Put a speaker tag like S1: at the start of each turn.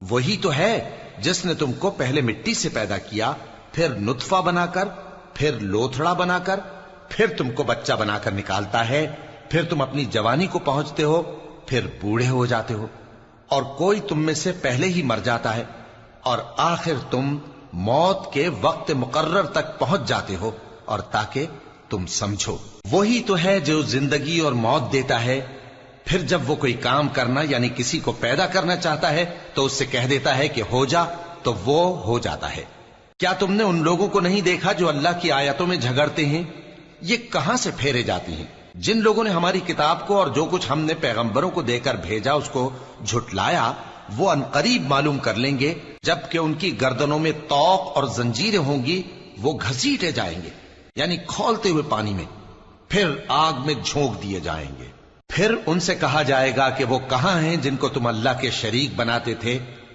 S1: وہی تو ہے جس نے تم کو پہلے مٹی سے پیدا کیا، پھر نطفہ بنا کر، پھر لوتھڑا بنا کر، پھر تم کو بچہ بنا کر نکالتا ہے، پھر تم اپنی جوانی کو پہنچتے ہو، پھر بوڑھے ہو جاتے ہو، اور کوئی تم میں سے پہلے ہی مر جاتا ہے، اور آخر تم موت کے وقت مقرر تک پہنچ جاتے ہو، اور تاکہ تم سمجھو۔ وہی تو ہے جو زندگی اور موت دیتا ہے، پھر جب وہ کوئی کام کرنا یعنی کسی کو پیدا کرنا چاہتا ہے تو اس سے کہہ دیتا ہے کہ ہو جا، تو وہ ہو جاتا ہے۔ کیا تم نے ان لوگوں کو نہیں دیکھا جو اللہ کی آیتوں میں جھگڑتے ہیں؟ یہ کہاں سے پھیرے جاتی ہیں؟ جن لوگوں نے ہماری کتاب کو اور جو کچھ ہم نے پیغمبروں کو دے کر بھیجا اس کو جھٹلایا، وہ عنقریب معلوم کر لیں گے جبکہ ان کی گردنوں میں طوق اور زنجیریں ہوں گی، وہ گھسیٹے جائیں گے یعنی کھولتے ہوئے پانی میں، پھر آگ میں جھونک دیے جائیں گے۔ پھر ان سے کہا جائے گا کہ وہ کہاں ہیں جن کو تم اللہ کے شریک بناتے تھے؟